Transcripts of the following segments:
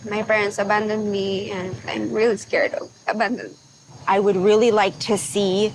My parents abandoned me, and I'm really scared of abandonment. I would really like to see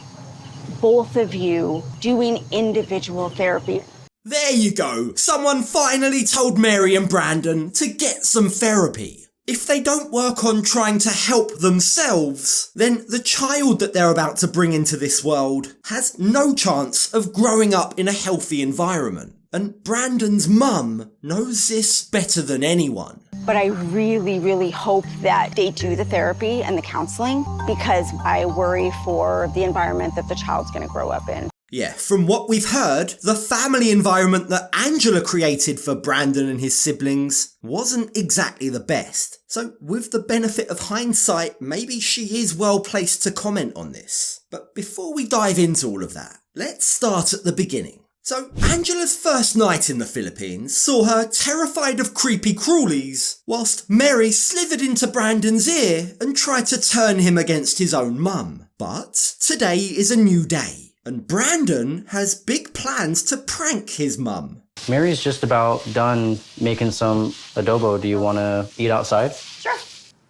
both of you doing individual therapy. There you go. Someone finally told Mary and Brandan to get some therapy. If they don't work on trying to help themselves, then the child that they're about to bring into this world has no chance of growing up in a healthy environment. And Brandan's mum knows this better than anyone. But I really, really hope that they do the therapy and the counseling, because I worry for the environment that the child's going to grow up in. Yeah, from what we've heard, the family environment that Angela created for Brandan and his siblings wasn't exactly the best. So with the benefit of hindsight, maybe she is well placed to comment on this. But before we dive into all of that, let's start at the beginning. So Angela's first night in the Philippines saw her terrified of creepy crawlies, whilst Mary slithered into Brandan's ear and tried to turn him against his own mum. But today is a new day. And Brandan has big plans to prank his mum. Mary's just about done making some adobo. Do you want to eat outside? Sure.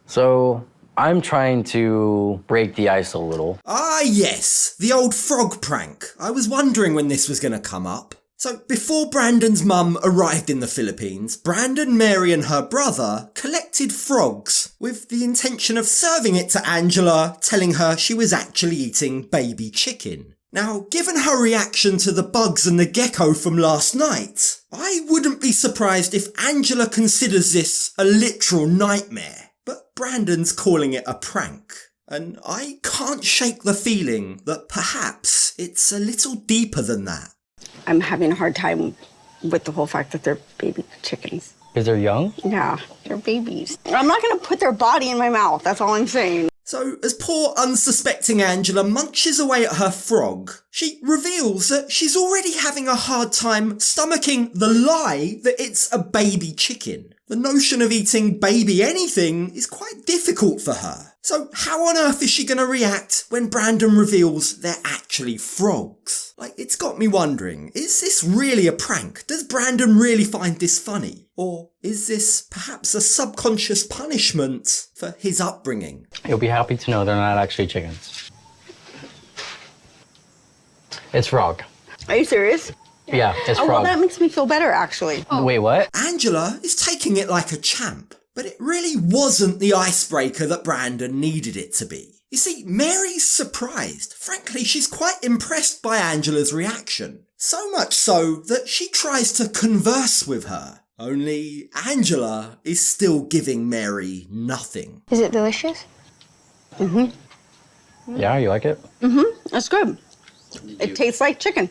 So I'm trying to break the ice a little. Ah yes, the old frog prank. I was wondering when this was going to come up. So before Brandan's mum arrived in the Philippines, Brandan, Mary and her brother collected frogs with the intention of serving it to Angela, telling her she was actually eating baby chicken. Now, given her reaction to the bugs and the gecko from last night, I wouldn't be surprised if Angela considers this a literal nightmare. But Brandan's calling it a prank. And I can't shake the feeling that perhaps it's a little deeper than that. I'm having a hard time with the whole fact that they're baby chickens. Because they're young? Yeah, they're babies. I'm not going to put their body in my mouth. That's all I'm saying. So, as poor unsuspecting Angela munches away at her frog, she reveals that she's already having a hard time stomaching the lie that it's a baby chicken. The notion of eating baby anything is quite difficult for her. So how on earth is she going to react when Brandan reveals they're actually frogs? Like, it's got me wondering, is this really a prank? Does Brandan really find this funny? Or is this perhaps a subconscious punishment for his upbringing? You'll be happy to know they're not actually chickens. It's frog. Are you serious? Yeah, it's Oh, frog. well, that makes me feel better, actually. Wait, what? Angela is taking it like a champ, but it really wasn't the icebreaker that Brandan needed it to be. You see, Mary's surprised. Frankly, she's quite impressed by Angela's reaction. So much so that she tries to converse with her. Only Angela is still giving Mary nothing. Is it delicious? Yeah, you like it? That's good. It tastes like chicken.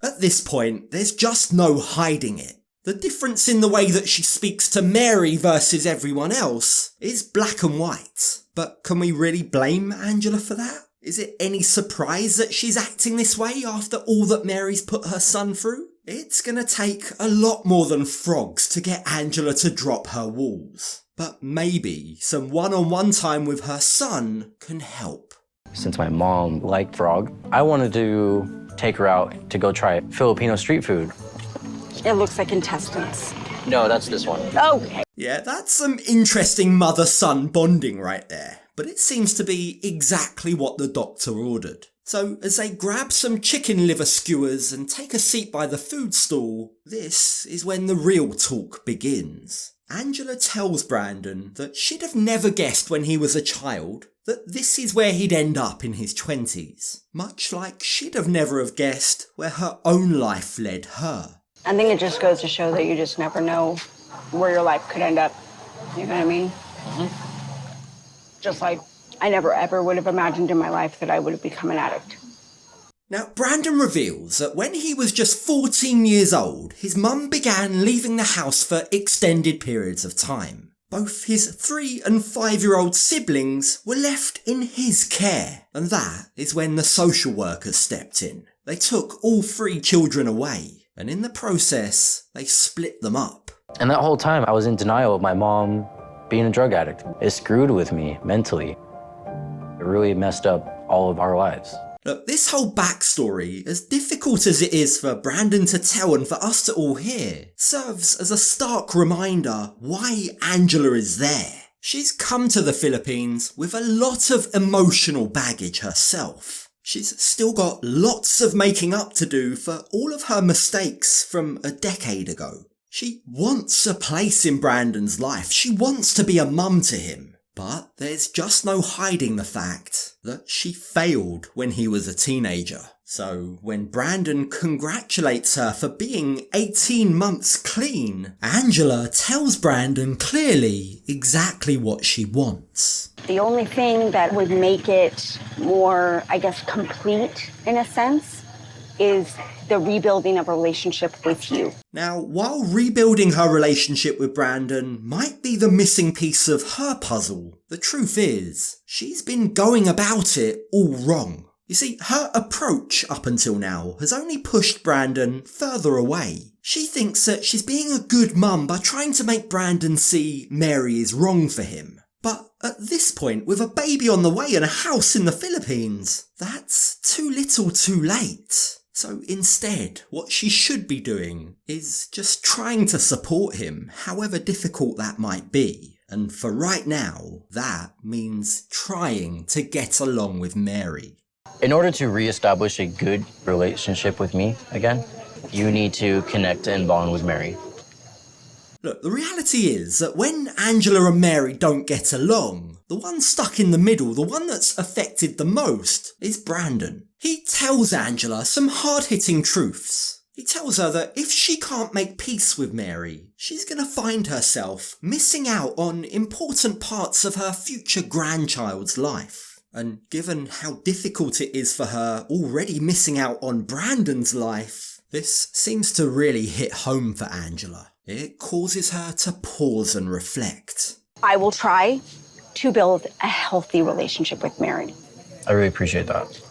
At this point, there's just no hiding it. The difference in the way that she speaks to Mary versus everyone else is black and white. But can we really blame Angela for that? Is it any surprise that she's acting this way after all that Mary's put her son through? It's gonna take a lot more than frogs to get Angela to drop her walls. But maybe some one-on-one time with her son can help. Since my mom liked frog, I wanted to take her out to go try Filipino street food. It looks like intestines. No, that's this one. Okay. Yeah, that's some interesting mother-son bonding right there. But it seems to be exactly what the doctor ordered. So as they grab some chicken liver skewers and take a seat by the food stall, this is when the real talk begins. Angela tells Brandan that she'd have never guessed when he was a child that this is where he'd end up in his 20s. Much like she'd have never have guessed where her own life led her. I think it just goes to show that you just never know where your life could end up. You know what I mean? Just like I never ever would have imagined in my life that I would have become an addict. Now, Brandan reveals that when he was just 14 years old, his mum began leaving the house for extended periods of time. Both his 3- and 5-year-old siblings were left in his care, and that is when the social workers stepped in. They took all 3 children away, and in the process, they split them up. And that whole time, I was in denial of my mom being a drug addict. It screwed with me mentally. It really messed up all of our lives. Look, this whole backstory, as difficult as it is for Brandan to tell and for us to all hear, serves as a stark reminder why Angela is there. She's come to the Philippines with a lot of emotional baggage herself. She's still got lots of making up to do for all of her mistakes from a decade ago. She wants a place in Brandan's life. She wants to be a mum to him. But there's just no hiding the fact that she failed when he was a teenager. So when Brandan congratulates her for being 18 months clean, Angela tells Brandan clearly exactly what she wants. The only thing that would make it more, complete in a sense, is the rebuilding of a relationship with you. Now, while rebuilding her relationship with Brandan might be the missing piece of her puzzle, the truth is, she's been going about it all wrong. You see, her approach up until now has only pushed Brandan further away. She thinks that she's being a good mum by trying to make Brandan see Mary is wrong for him. But at this point, with a baby on the way and a house in the Philippines, that's too little too late. So instead, what she should be doing is just trying to support him, however difficult that might be. And for right now, that means trying to get along with Mary. In order to reestablish a good relationship with me again, you need to connect and bond with Mary. Look, the reality is that when Angela and Mary don't get along, the one stuck in the middle, the one that's affected the most, is Brandan. He tells Angela some hard-hitting truths. He tells her that if she can't make peace with Mary, she's going to find herself missing out on important parts of her future grandchild's life. And given how difficult it is for her already missing out on Brandan's life, this seems to really hit home for Angela. It causes her to pause and reflect. I will try to build a healthy relationship with Mary. I really appreciate that.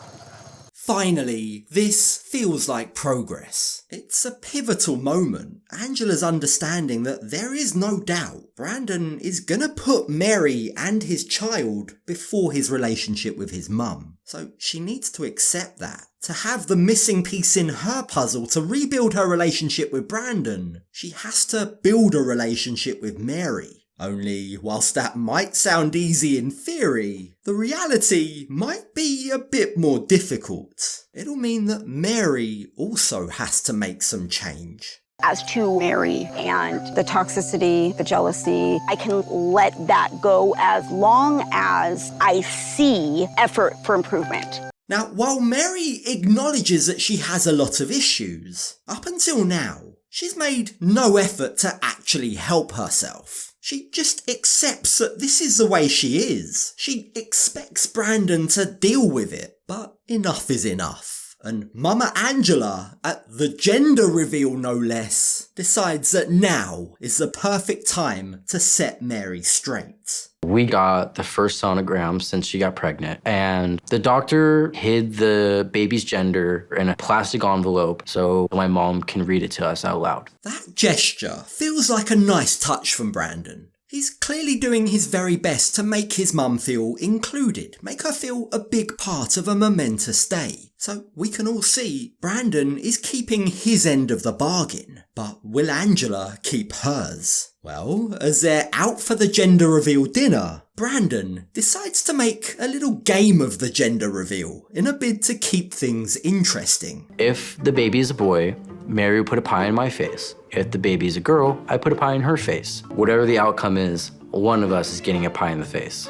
Finally, this feels like progress. It's a pivotal moment. Angela's understanding that there is no doubt Brandan is gonna put Mary and his child before his relationship with his mum. So she needs to accept that. To have the missing piece in her puzzle to rebuild her relationship with Brandan, she has to build a relationship with Mary. Only, whilst that might sound easy in theory, the reality might be a bit more difficult. It'll mean that Mary also has to make some change. As to Mary and the toxicity, the jealousy, I can let that go as long as I see effort for improvement. Now, while Mary acknowledges that she has a lot of issues, up until now, she's made no effort to actually help herself. She just accepts that this is the way she is. She expects Brandan to deal with it, but enough is enough. And Mama Angela, at the gender reveal no less, decides that now is the perfect time to set Mary straight. We got the first sonogram since she got pregnant, and the doctor hid the baby's gender in a plastic envelope so my mom can read it to us out loud. That gesture feels like a nice touch from Brandan. He's clearly doing his very best to make his mum feel included, make her feel a big part of a momentous day. So we can all see Brandan is keeping his end of the bargain. But will Angela keep hers? Well, as they're out for the gender reveal dinner, Brandan decides to make a little game of the gender reveal in a bid to keep things interesting. If the baby is a boy, Mary would put a pie in my face. If the baby is a girl, I put a pie in her face. Whatever the outcome is, one of us is getting a pie in the face.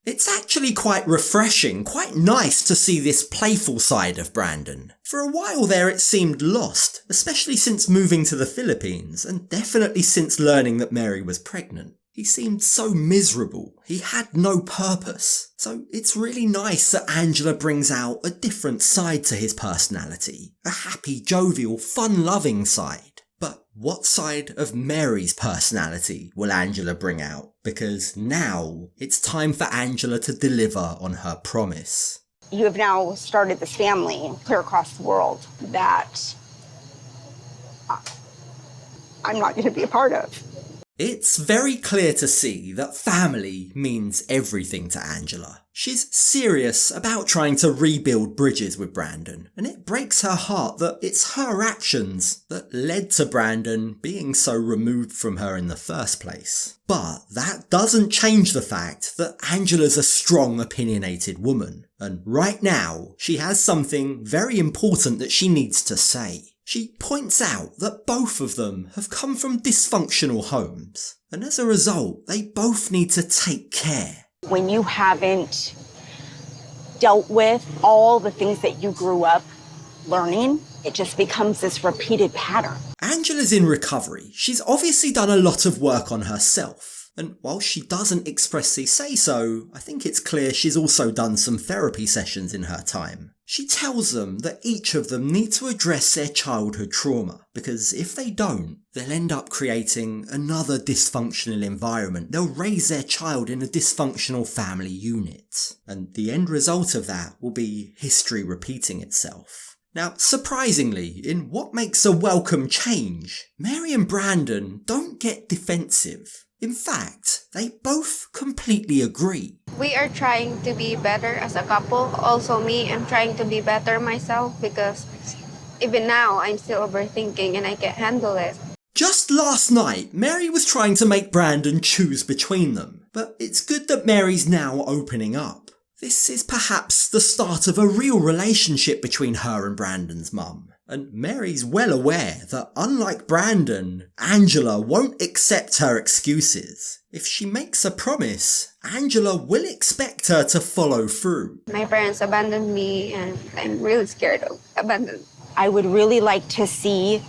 It's actually quite refreshing, quite nice to see this playful side of Brandan. For a while there it seemed lost, especially since moving to the Philippines, and definitely since learning that Mary was pregnant. He seemed so miserable. He had no purpose. So it's really nice that Angela brings out a different side to his personality. A happy, jovial, fun-loving side. But what side of Mary's personality will Angela bring out? Because now it's time for Angela to deliver on her promise. You have now started this family clear across the world that I'm not going to be a part of. It's very clear to see that family means everything to Angela. She's serious about trying to rebuild bridges with Brandan, and it breaks her heart that it's her actions that led to Brandan being so removed from her in the first place. But that doesn't change the fact that Angela's a strong, opinionated woman, and right now she has something very important that she needs to say. She points out that both of them have come from dysfunctional homes, and as a result, they both need to take care. When you haven't dealt with all the things that you grew up learning, it just becomes this repeated pattern. Angela's in recovery. She's obviously done a lot of work on herself. And while she doesn't expressly say so, I think it's clear she's also done some therapy sessions in her time. She tells them that each of them need to address their childhood trauma, because if they don't, they'll end up creating another dysfunctional environment. They'll raise their child in a dysfunctional family unit. And the end result of that will be history repeating itself. Now, surprisingly, in what makes a welcome change, Mary and Brandan don't get defensive. In fact, they both completely agree. We are trying to be better as a couple. Also me, I'm trying to be better myself because even now I'm still overthinking and I can't handle it. Just last night, Mary was trying to make Brandan choose between them, but it's good that Mary's now opening up. This is perhaps the start of a real relationship between her and Brandan's mum. And Mary's well aware that unlike Brandan, Angela won't accept her excuses. If she makes a promise, Angela will expect her to follow through. My parents abandoned me and I'm really scared of abandonment. I would really like to see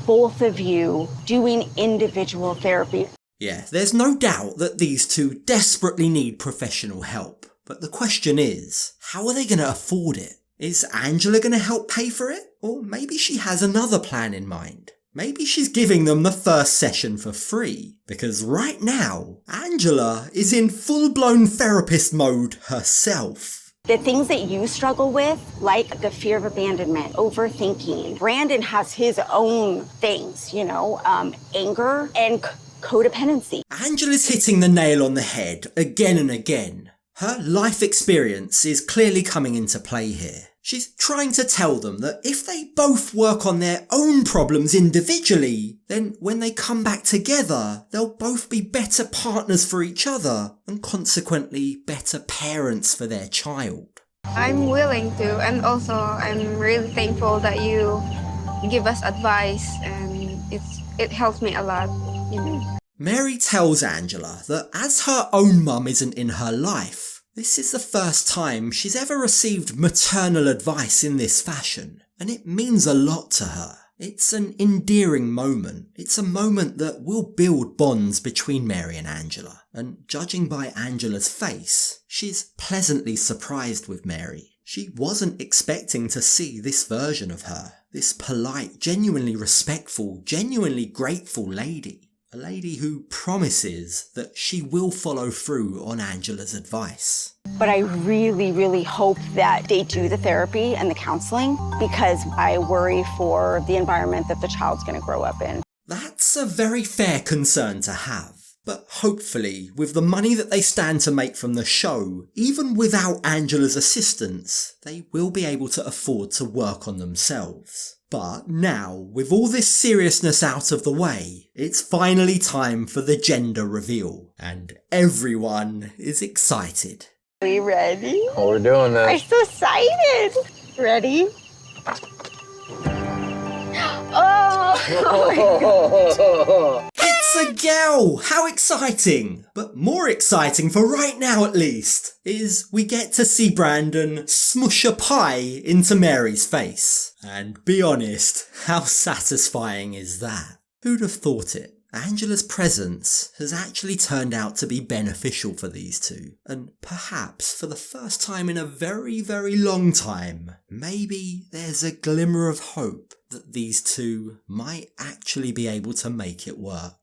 both of you doing individual therapy. Yeah, there's no doubt that these two desperately need professional help. But the question is, how are they going to afford it? Is Angela going to help pay for it? Or maybe she has another plan in mind. Maybe she's giving them the first session for free. Because right now, Angela is in full-blown therapist mode herself. The things that you struggle with, like the fear of abandonment, overthinking. Brandan has his own things, anger and codependency. Angela's hitting the nail on the head again and again. Her life experience is clearly coming into play here. She's trying to tell them that if they both work on their own problems individually, then when they come back together, they'll both be better partners for each other and consequently better parents for their child. I'm willing to, and also I'm really thankful that you give us advice and it helps me a lot. Mary tells Angela that as her own mum isn't in her life, this is the first time she's ever received maternal advice in this fashion, and it means a lot to her. It's an endearing moment. It's a moment that will build bonds between Mary and Angela, and judging by Angela's face, she's pleasantly surprised with Mary. She wasn't expecting to see this version of her, this polite, genuinely respectful, genuinely grateful lady. A lady who promises that she will follow through on Angela's advice. But I really, really hope that they do the therapy and the counseling because I worry for the environment that the child's going to grow up in. That's a very fair concern to have. But hopefully, with the money that they stand to make from the show, even without Angela's assistance, they will be able to afford to work on themselves. But now, with all this seriousness out of the way, it's finally time for the gender reveal, and everyone is excited. Are you ready? Oh, we're doing this. I'm so excited. Ready? Oh! It's a girl! How exciting! But more exciting, for right now at least, is we get to see Brandan smush a pie into Mary's face. And be honest, how satisfying is that? Who'd have thought it? Angela's presence has actually turned out to be beneficial for these two. And perhaps for the first time in a very, very long time, maybe there's a glimmer of hope that these two might actually be able to make it work.